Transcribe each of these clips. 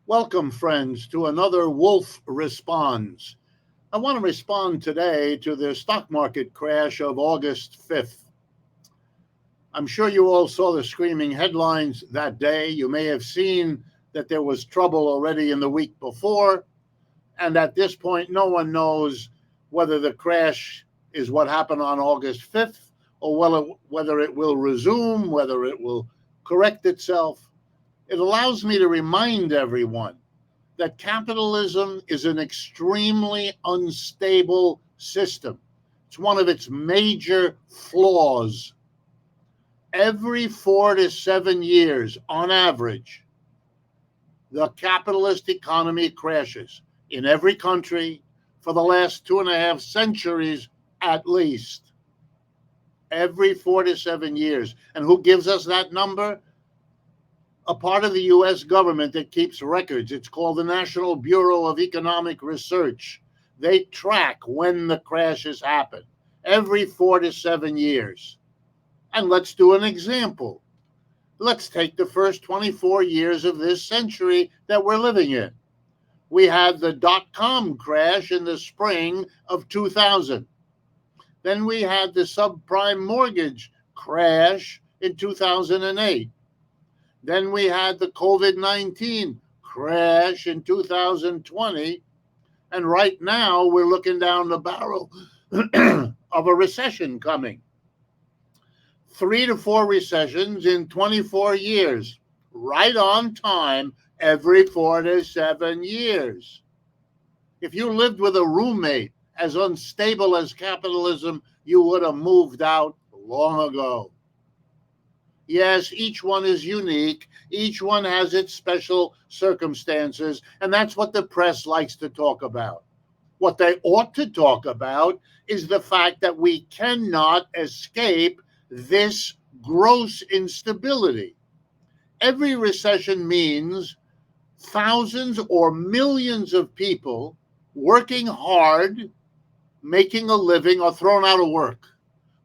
Welcome, friends, to another Wolff Responds. I want to respond today to the stock market crash of August 5th. I'm sure you all saw the screaming headlines that day. You may have seen that there was trouble already in the week before, and at this point, no one knows whether the crash is what happened on August 5th or whether it will resume, whether it will correct itself. It allows me to remind everyone that capitalism is an extremely unstable system. It's one of its major flaws. Every 4 to 7 years, on average, the capitalist economy crashes in every country for the last 2.5 centuries at least. Every 4 to 7 years. And who gives us that number? A part of the U.S. government that keeps records. It's called the National Bureau of Economic Research. They track when the crashes happen every 4 to 7 years. And let's do an example. Let's take the first 24 years of this century that we're living in. We had the dot-com crash in the spring of 2000. Then we had the subprime mortgage crash in 2008. Then we had the COVID-19 crash in 2020. And right now we're looking down the barrel of a recession coming. 3 to 4 recessions in 24 years, right on time, every 4 to 7 years. If you lived with a roommate as unstable as capitalism, you would have moved out long ago. Yes, each one is unique. Each one has its special circumstances, and that's what the press likes to talk about. What they ought to talk about is the fact that we cannot escape this gross instability. Every recession means thousands or millions of people working hard, making a living, are thrown out of work,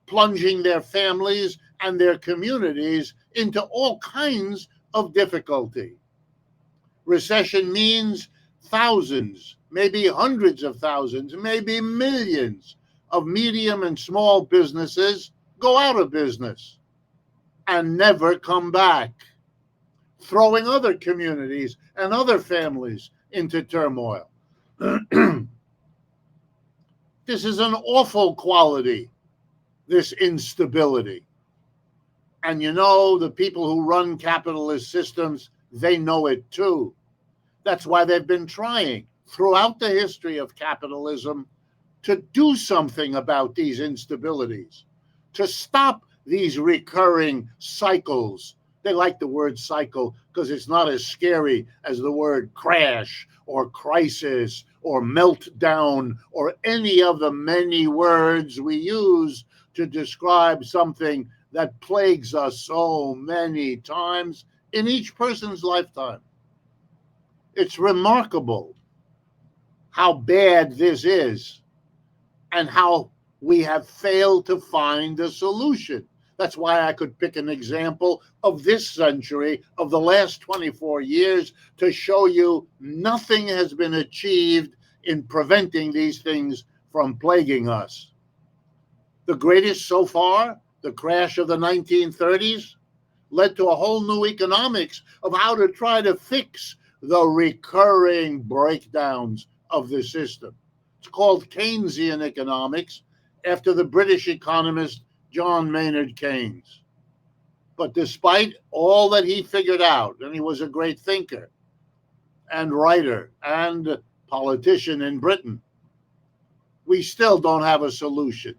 plunging their families and their communities into all kinds of difficulty. Recession means thousands, maybe hundreds of thousands, maybe millions of medium and small businesses go out of business and never come back, throwing other communities and other families into turmoil. This is an awful quality, this instability. And you know, the people who run capitalist systems, they know it too. That's why they've been trying throughout the history of capitalism to do something about these instabilities, to stop these recurring cycles. They like the word cycle because it's not as scary as the word crash or crisis or meltdown or any of the many words we use to describe something that plagues us so many times in each person's lifetime. It's remarkable how bad this is and how we have failed to find a solution. That's why I could pick an example of this century, of the last 24 years, to show you nothing has been achieved in preventing these things from plaguing us. The greatest so far, the crash of the 1930s, led to a whole new economics of how to try to fix the recurring breakdowns of the system. It's called Keynesian economics, after the British economist John Maynard Keynes. But despite all that he figured out, and he was a great thinker and writer and politician in Britain, we still don't have a solution.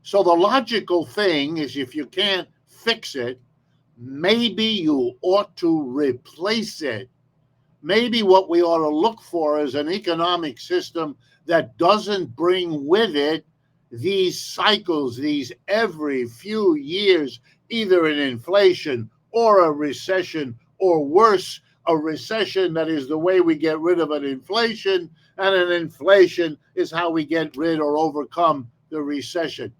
So the logical thing is, if you can't fix it, maybe you ought to replace it. Maybe what we ought to look for is an economic system that doesn't bring with it these cycles, these every few years, either an inflation or a recession, or worse, a recession that is the way we get rid of an inflation, and an inflation is how we get rid or overcome the recession.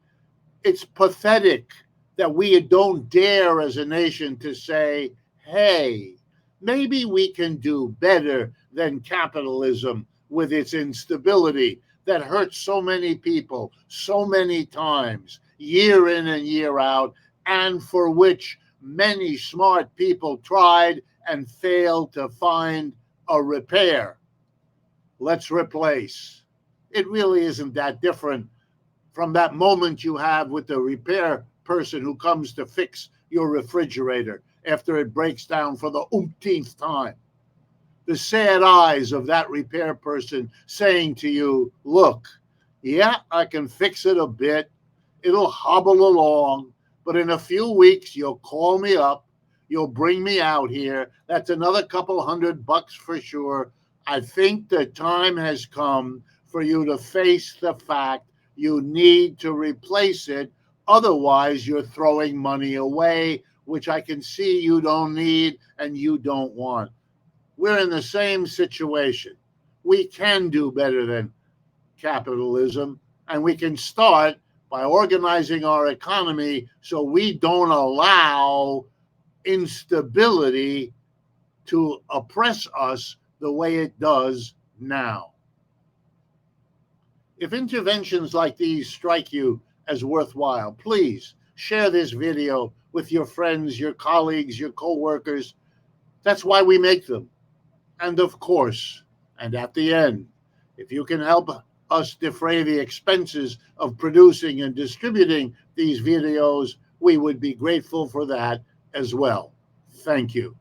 It's pathetic that we don't dare as a nation to say, hey, Maybe we can do better than capitalism with its instability that hurts so many people so many times, year in and year out, and for which many smart people tried and failed to find a repair. Let's replace. It really isn't that different from that moment you have with the repair person who comes to fix your refrigerator after it breaks down for the umpteenth time. The sad eyes of that repair person saying to you, look, yeah, I can fix it a bit. It'll hobble along, but in a few weeks, you'll call me up. You'll bring me out here. That's another couple $100 for sure. I think the time has come for you to face the fact you need to replace it. Otherwise, you're throwing money away, which I can see you don't need and you don't want. We're in the same situation. We can do better than capitalism, and we can start by organizing our economy so we don't allow instability to oppress us the way it does now. If interventions like these strike you as worthwhile, please share this video with your friends, your colleagues, your co-workers. That's why we make them. And of course, and at the end, if you can help us defray the expenses of producing and distributing these videos, we would be grateful for that as well. Thank you.